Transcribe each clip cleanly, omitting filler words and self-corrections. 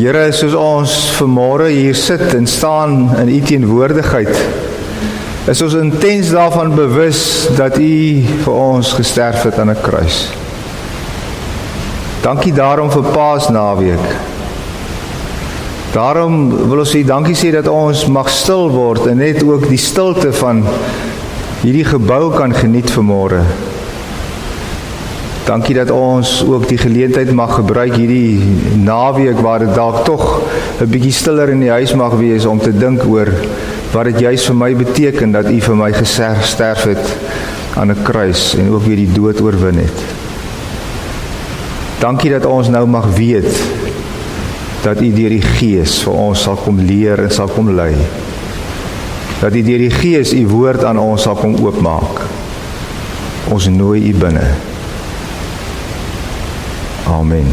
Here, soos ons vanmôre hier sit en staan in U teenwoordigheid, is ons intens daarvan bewus dat U vir ons gesterf het aan 'n kruis. Dankie daarom vir Paasnaweek. Daarom wil ons U dankie sê dat ons mag stil word en net ook die stilte van hierdie gebou kan geniet vanmôre. Dankie dat ons ook die geleentheid mag gebruik hierdie naweek waar dit dalk tog 'n bietjie stiller in die huis mag wees om te dink oor wat dit juis vir my beteken dat U vir my gesterf het aan 'n kruis en ook weer die dood oorwin het. Dankie dat ons nou mag weet dat U deur die Gees vir ons sal kom leer en sal kom lei. Dat U deur die Gees U woord aan ons sal kom oopmaak. Ons nooi U binne. Amen.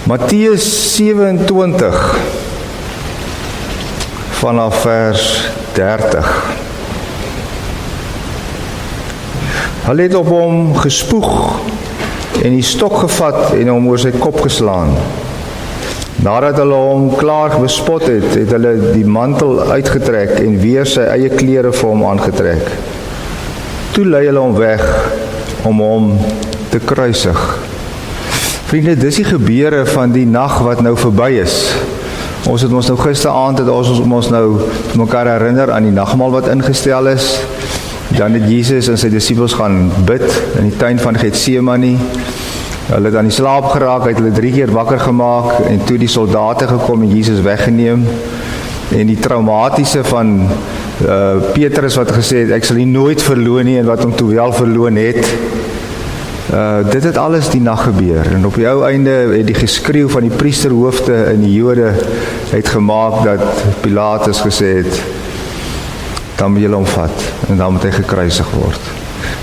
Matteus 27 vanaf vers 30. Hulle het op hom gespoeg en die stok gevat en hom oor sy kop geslaan. Nadat hulle hom klaar bespot het, het hulle die mantel uitgetrek en weer sy eie klere vir hom aangetrek. Toe lei hulle hom weg om hom te kruisig. Vriende, dis die gebeure van die nag wat nou verby is. Ons het ons nou gisteraand het ons nou mekaar herinner aan die nagmaal wat ingestel is. Dan het Jesus en sy disippels gaan bid in die tuin van Getsemane. Hulle het aan die slaap geraak, het hulle 3 keer wakker gemaak en toe die soldate gekom en Jesus weggeneem. En die traumatiese van Petrus wat gesê het, ek sal U nooit verloon nie en wat hom toe wel verloon het. Dit het alles die nag gebeur en op die ou einde het die geskreeu van die priesterhoofde en die Jode het gemaak dat Pilatus gesê het, dan moet julle hom vat en dan moet hy gekruisig word.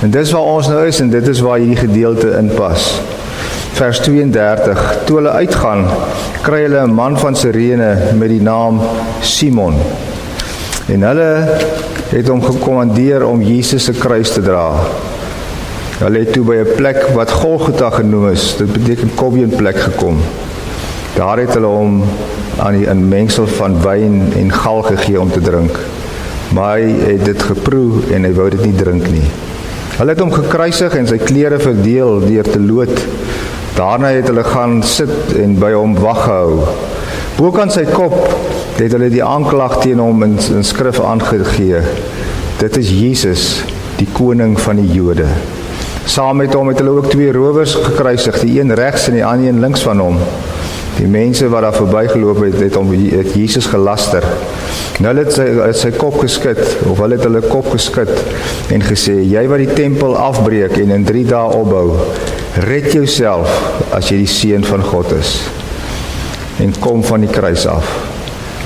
En dis waar ons nou is en dit is waar hierdie gedeelte inpas. Vers 32, toe hulle uitgaan, kry hulle 'n man van Sirene met die naam Simon. En hulle het hom gekommandeer om Jesus se kruis te dra. Hulle het toe by 'n plek wat Golgotha genoem is, dit beteken kobbeenplek gekom. Daar het hulle hom aan 'n mengsel van wyn en gal gegee om te drink. Maar hy het dit geproe en hy wou dit nie drink nie. Hulle het hom gekruisig en sy klere verdeel deur te loot. Daarna het hulle gaan sit en by hom wag gehou. Bokant sy kop het hulle die aanklag teen hom in skrif aangegee. Dit is Jesus, die koning van die Jode. Saam met hom het hulle ook 2 rowers gekruisig, die een regs en die ander een links van hom. Die mense wat daar verbygeloop het Jesus gelaster. En hulle het sy kop geskit, of hulle het hulle kop geskit en gesê, jy wat die tempel afbreek en in 3 dae opbou, red jouself as jy die seun van God is. En kom van die kruis af.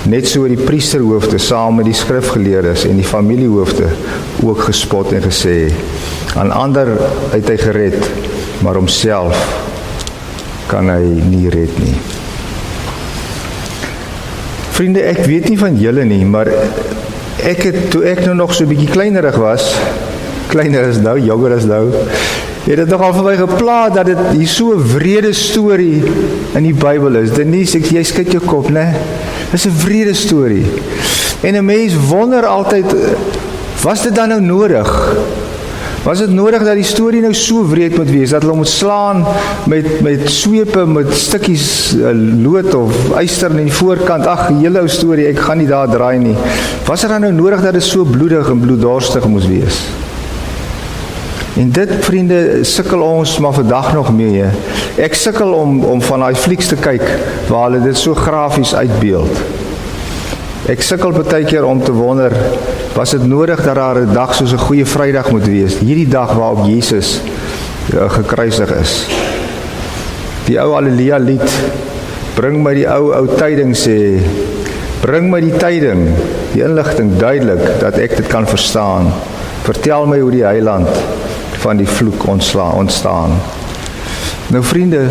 Net so die priesterhoofde saam met die skrifgeleerdes en die familiehoofde ook gespot en gesê, aan ander het hy gered, maar homself kan hy nie red nie. Vriende, ek weet nie van julle nie, maar toe ek nou nog so 'n bietjie kleinerig was, kleiner is nou, jonger is nou, het dit nogal vir my gepla dat dit hier so 'n wrede storie in die Bybel is. Denise, jy skud jou kop, né? Dis 'n wrede storie. En 'n mens wonder altyd, was dit dan nou nodig? Was dit nodig dat die storie nou so wreed moet wees, dat hulle moet slaan met swepe, met stukkies lood of yster in die voorkant? Ag, die hele ou storie, ek gaan nie daar draai nie. Was dit dan nou nodig dat dit so bloedig en bloeddorstig moes wees? En dit, vriende, sukkel ons maar vandag nog mee. Ek sukkel om van daai flieks te kyk waar hulle dit so grafies uitbeeld. Ek sukkel baie keer om te wonder, was dit nodig dat daar 'n dag soos 'n Goeie Vrydag moet wees, hierdie dag waarop Jesus gekruisig is. Die ou Halleluja lied, bring my die ou tyding sê, bring my die tyding, die inligting duidelik, dat ek dit kan verstaan. Vertel my hoe die Heiland van die vloek ontstaan. Nou vriende,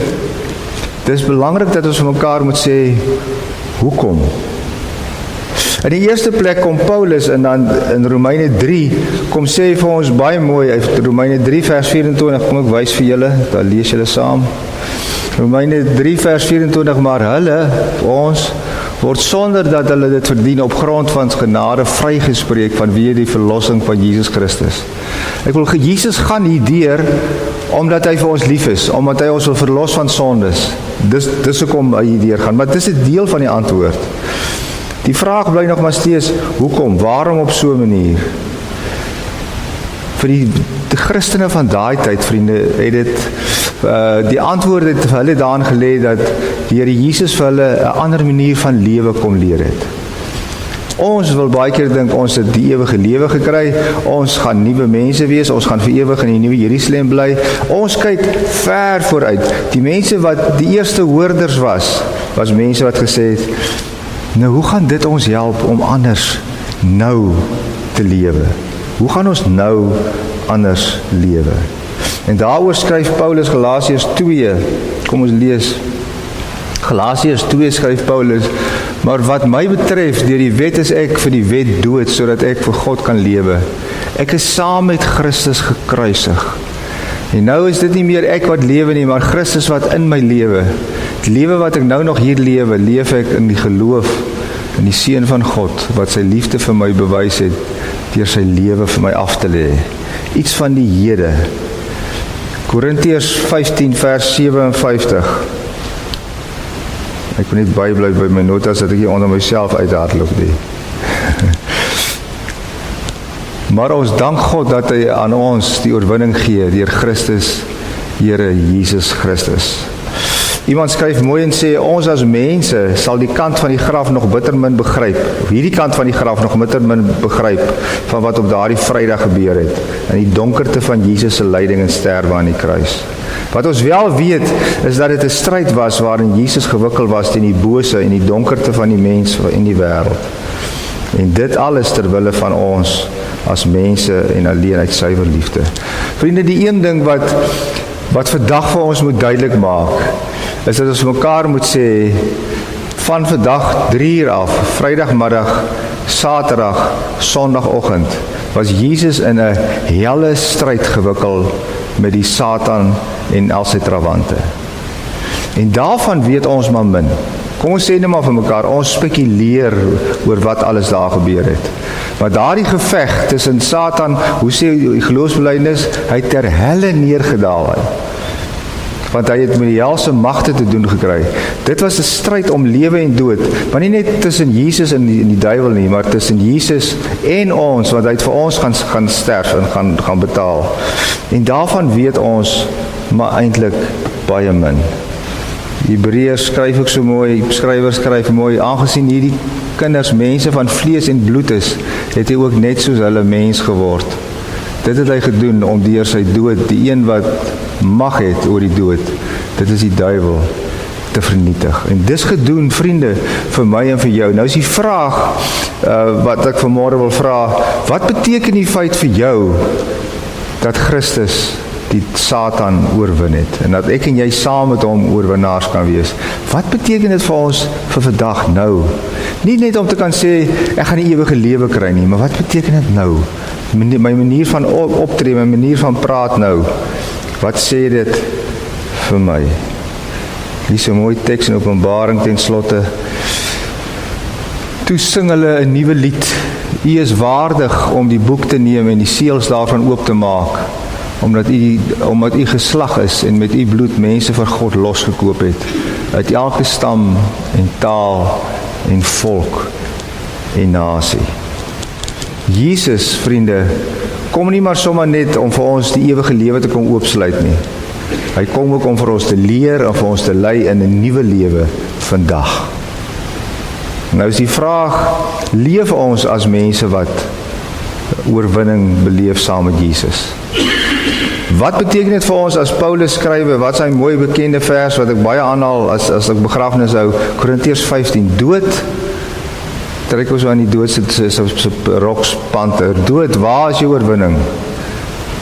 dis belangrik dat ons vir mekaar moet sê, hoekom? In die eerste plek kom Paulus en dan in Romeine 3 kom sê vir ons baie mooi, Romeine 3 vers 24, kom ek wys vir julle, dan lees julle saam. Romeine 3 vers 24, maar hulle, ons, word sonder dat hulle dit verdien op grond van genade vrygespreek vanweë die verlossing van Jesus Christus. Ek wil, Jesus gaan hierdeur omdat hy vir ons lief is, omdat hy ons wil verlos van sondes. Dis hoekom hy hierdeur gaan, maar dis 'n deel van die antwoord. Die vraag bly nog maar steeds, hoekom, waarom op so 'n manier? Vir die Christene van daai tyd, vriende, het dit die antwoord het vir hulle daarin gelê dat die Here Jesus vir hulle 'n ander manier van lewe kom leer het. Ons wil baie keer dink ons het die ewige lewe gekry, ons gaan nuwe mense wees, ons gaan vir ewig in die nuwe Jerusalem bly. Ons kyk ver vooruit. Die mense wat die eerste hoorders was mense wat gesê het, nou hoe gaan dit ons help om anders nou te lewe? Hoe gaan ons nou anders lewe? En daaroor skryf Paulus Galasiërs 2, kom ons lees. Galasiërs 2 skryf Paulus, maar wat my betref, deur die wet is ek vir die wet dood, sodat ek vir God kan lewe. Ek is saam met Christus gekruisig. En nou is dit nie meer ek wat lewe nie, maar Christus wat in my lewe. Die lewe wat ek nou nog hier lewe, leef ek in die geloof in die Seun van God, wat sy liefde vir my bewys het, deur sy lewe vir my af te lê. Iets van die hede. Korintiërs 15 vers 57. Ek moet net bybly by my notas, dat ek hier onder myself uithardloop nie. Maar ons dank God dat hy aan ons die oorwinning gee, deur Christus, Here Jesus Christus. Iemand skryf mooi en sê, ons as mense sal die kant van die graf nog bitter min begryp, of hierdie kant van die graf nog bitter min begryp, van wat op daardie Vrydag gebeur het, in die donkerte van Jesus se lyding en sterwe aan die kruis. Wat ons wel weet, is dat dit 'n stryd was, waarin Jesus gewikkel was teen die bose en die donkerte van die mens en die wêreld. En dit alles ter wille van ons, as mense en alleen uit suiwer liefde. Vriende, die een ding wat vandag vir ons moet duidelik maak, is dat ons mekaar moet sê, van vandag 3 uur af, Vrydagmiddag, Saterdag, Sondagoggend, was Jesus in 'n helle stryd gewikkel met die Satan en al sy trawante. En daarvan weet ons maar min. Kom ons sê net maar vir mekaar, ons spekuleer oor wat alles daar gebeur het. Maar daardie geveg tussen Satan, hoe sê die geloofsbelijdenis, hy het ter helle neergedaal. Want hy het met die helse magte te doen gekry. Dit was 'n stryd om lewe en dood, maar nie net tussen Jesus en die duiwel nie, maar tussen Jesus en ons, want hy het vir ons gaan sterf en gaan betaal. En daarvan weet ons maar eintlik baie min. Hebreërs skryf ook so mooi, skrywer skryf mooi, aangesien hierdie kinders mense van vlees en bloed is, het hy ook net soos hulle mens geword. Dit het hy gedoen om deur sy dood, die een wat mag het oor die dood, dit is die duiwel, te vernietig. En dis gedoen, vriende, vir my en vir jou. Nou is die vraag, wat ek vanmôre wil vra, wat beteken die feit vir jou, dat Christus die Satan oorwin het, en dat ek en jy saam met hom oorwinnaars kan wees? Wat beteken dit vir ons vir vandag nou? Nie net om te kan sê, ek gaan die ewige lewe kry nie, maar wat beteken dit nou? My manier van optree, my manier van praat nou, wat sê dit vir my? Hier is 'n mooi teks in Openbaring ten slotte. Toe sing hulle 'n nuwe lied. U is waardig om die boek te neem en die seels daarvan oop te maak, omdat u geslag is en met u bloed mense vir God losgekoop het, uit elke stam en taal en volk en nasie. Jesus, vriende, kom nie maar sommer net om vir ons die ewige lewe te kom oopsluit nie. Hy kom ook om vir ons te leer en vir ons te lei in 'n nuwe lewe vandag. Nou is die vraag, leef ons as mense wat oorwinning beleef saam met Jesus? Wat beteken dit vir ons as Paulus skrywe, wat sy mooi bekende vers, wat ek baie aanhaal as ek begrafnis hou, Korintiërs 15, dood, trek ons aan die dood se rokspante, dood, waar is jou oorwinning?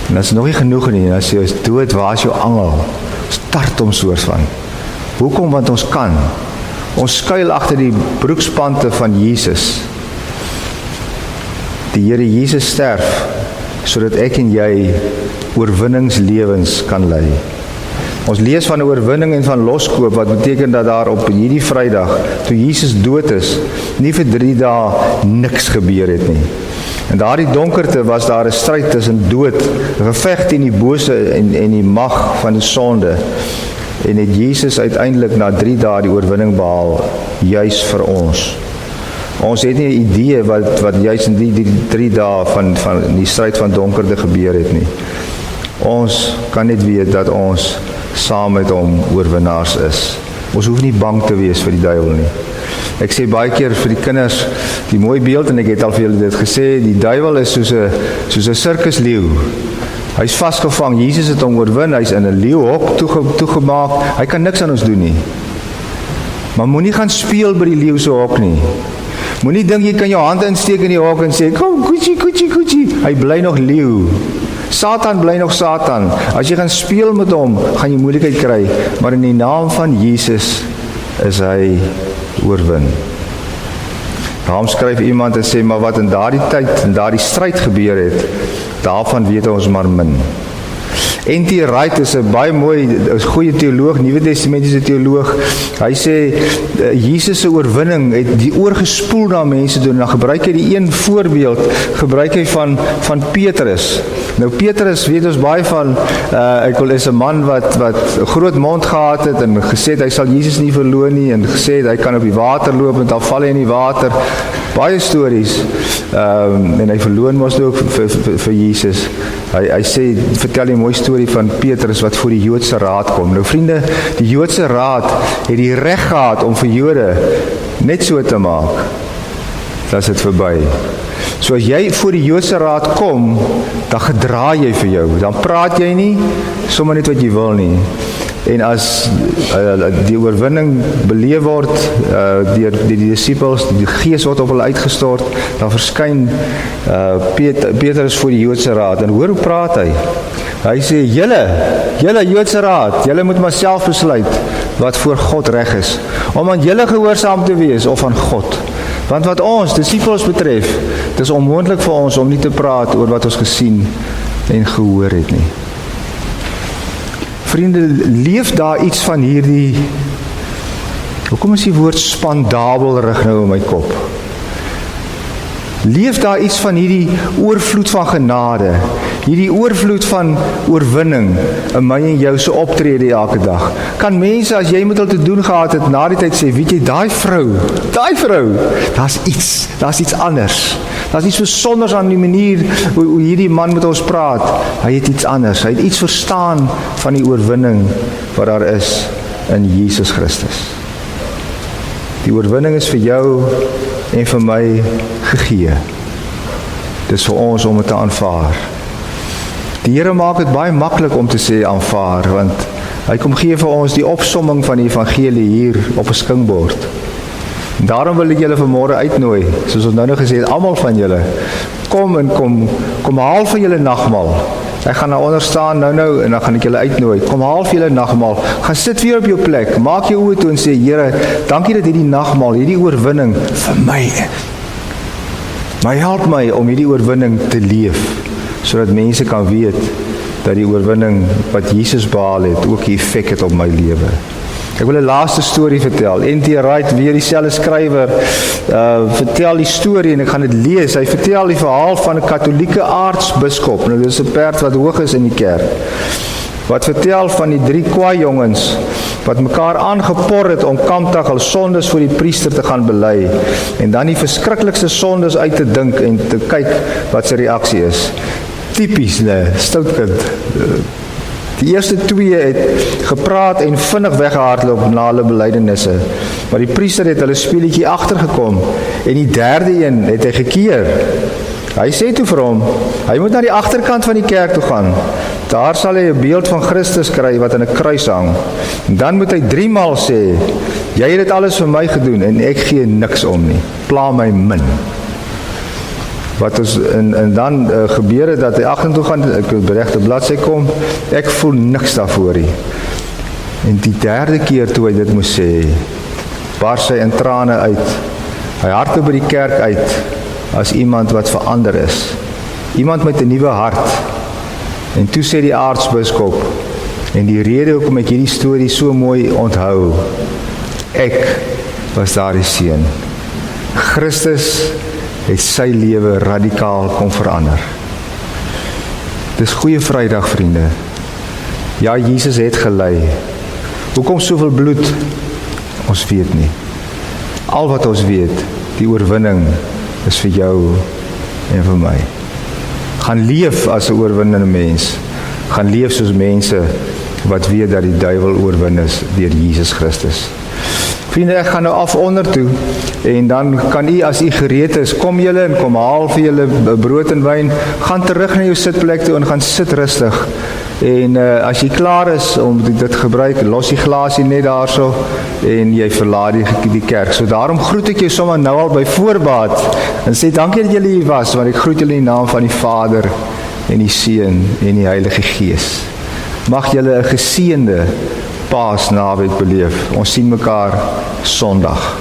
En dat is nog nie genoeg nie, as jy is dood, waar is jou angel? Start om soort van. Hoekom? Want ons kan. Ons skuil agter die broekspante van Jesus. Die Here Jesus sterf, sodat ek en jy oorwinningslewens kan lei. Ons lees van 'n oorwinning en van loskoop, wat beteken dat daar op hierdie Vrydag, toe Jesus dood is, nie vir 3 dae niks gebeur het nie. En daardie donkerte was daar 'n stryd tussen dood, 'n geveg teen die bose en die mag van die sonde. En het Jesus uiteindelik na 3 dae die oorwinning behaal, juis vir ons. Ons het nie 'n idee wat juis in die 3 dae van die stryd van donkerte gebeur het nie. Ons kan net weet dat ons saam met hom oorwinnaars is. Ons hoef nie bang te wees vir die duiwel nie. Ek sê baie keer vir die kinders die mooi beeld, en ek het al vir julle dit gesê, die duiwel is soos 'n sirkusleeu. Hy's vasgevang, Jesus het hom oorwin, hy's in 'n leeuhok toegemaak, hy kan niks aan ons doen nie. Maar moenie gaan speel by die leeu se hok nie. Moenie dink jy kan jou hand insteek in die hok en sê, kom, koetjie, koetjie, koetjie. Hy bly nog leeu. Satan bly nog Satan. As jy gaan speel met hom, gaan jy moeilikheid kry, maar in die naam van Jesus is hy oorwin. Daarom skryf iemand en sê, maar wat in daardie tyd, in daardie stryd gebeur het, daarvan weet ons maar min. N.T. Wright is 'n baie mooi, goeie teoloog, Nuwe Testamentiese teoloog. Hy sê, Jesus se oorwinning het die oorgespoel na mense doen. Dan gebruik hy die een voorbeeld, gebruik hy van Petrus. Nou Petrus weet ons baie van, is 'n man wat 'n groot mond gehad het en gesê het, hy sal Jesus nie verloon nie, en gesê het, hy kan op die water loop en dan val hy in die water. Baie stories, en hy verloon mos ook vir Jesus. Hy sê, vertel 'n mooi storie van Petrus wat voor die Joodse raad kom. Nou vriende, die Joodse raad het die reg gehad om vir Jode net so te maak. Dan is dit verby. So as jy voor die Joodse raad kom, dan gedra jy vir jou. Dan praat jy nie sommer net wat jy wil nie. En as die oorwinning beleef word deur die disippels, die Gees word op hulle uitgestort, dan verskyn Petrus voor die Joodse raad. En hoor hoe praat hy? Hy sê, julle Joodse raad, julle moet maar self besluit wat voor God reg is, om aan julle gehoorsaam te wees of aan God. Want wat ons disippels betref, dit is onmoontlik vir ons om nie te praat oor wat ons gesien en gehoor het nie. Vriende, leef daar iets van hierdie, hoekom is die woord spandabelrig nou in my kop? Leef daar iets van hierdie oorvloed van genade, hierdie oorvloed van oorwinning in my en jou se optrede elke dag. Kan mense, as jy met hulle te doen gehad het, na die tyd sê, weet jy, daai vrou, daar's iets anders. Daar's iets besonders aan die manier hoe hierdie man met ons praat. Hy het iets anders, hy het iets verstaan van die oorwinning wat daar is in Jesus Christus. Die oorwinning is vir jou en vir my gegee. Dis vir ons om dit te aanvaar. Die Here maak dit baie maklik om te sê aanvaar, want hy kom gee vir ons die opsomming van die evangelie hier op 'n skingbord. En daarom wil ek julle vanmôre uitnooi, soos ons nou gesê het, almal van julle, kom haal vir julle nagmaal. Ek gaan nou onder staan nou en dan gaan ek julle uitnooi. Kom haal vir julle nagmaal. Gaan sit weer op jou plek. Maak jou oë toe en sê, Here, dankie dat hierdie nagmaal, hierdie oorwinning vir my. Maar help my om hierdie oorwinning te leef, sodat mense kan weet dat die oorwinning wat Jesus behaal het, ook 'n effek het op my lewe. Ek wil 'n laaste storie vertel. N.T. Wright, weer dieselfde skrywer, vertel die storie en ek gaan dit lees. Hy vertel die verhaal van 'n katolieke aartsbiskop. Nou, dit is 'n perd wat hoog is in die kerk. Wat vertel van die 3 kwaai jongens wat mekaar aangepor het om kampdag al sondes voor die priester te gaan bely en dan die verskriklikste sondes uit te dink en te kyk wat sy reaksie is. Tipies, stout kind. Die eerste 2 het gepraat en vinnig weggehardloop na hulle belydenisse. Maar die priester het hulle speletjie agtergekom en die 3de een het hy gekeer. Hy sê toe vir hom, hy moet na die agterkant van die kerk toe gaan. Daar sal hy 'n beeld van Christus kry wat aan 'n kruis hang. En dan moet hy 3 maal sê, jy het dit alles vir my gedoen en ek gee niks om nie. Pla my min. Wat ons, en dan gebeur het dat hy agtertoe gaan, ek op die regte bladsy kom, ek voel niks daarvoor nie. En die 3de keer toe hy dit moes sê, bars hy in trane uit. Hy hardloop by die kerk uit, as iemand wat verander is. Iemand met 'n nuwe hart. En toe sê die aartsbiskop, En die rede hoekom ek hierdie storie so mooi onthou, ek was daardie seun. Christus het sy lewe radikaal kom verander. Dis Goeie Vrydag, vriende. Ja, Jesus het gelei. Hoekom soveel bloed? Ons weet nie. Al wat ons weet, die oorwinning is vir jou en vir my. Gaan leef as 'n oorwinnende mens. Gaan leef soos mense wat weet dat die duiwel oorwin is deur Jesus Christus. Vriende, ek gaan nou af onder toe, en dan kan u, as u gereed is, kom julle en kom haal vir julle brood en wyn, gaan terug na jou sitplek toe en gaan sit rustig. En as jy klaar is om dit gebruik, los die glasie net daarso en jy verlaat die kerk. So daarom groet ek jou sommer nou al by voorbaat en sê dankie dat julle hier was, want ek groet julle in die naam van die Vader en die Seun en die Heilige Gees. Mag julle 'n geseënde Paasnaweek beleef. Ons sien mekaar Sondag.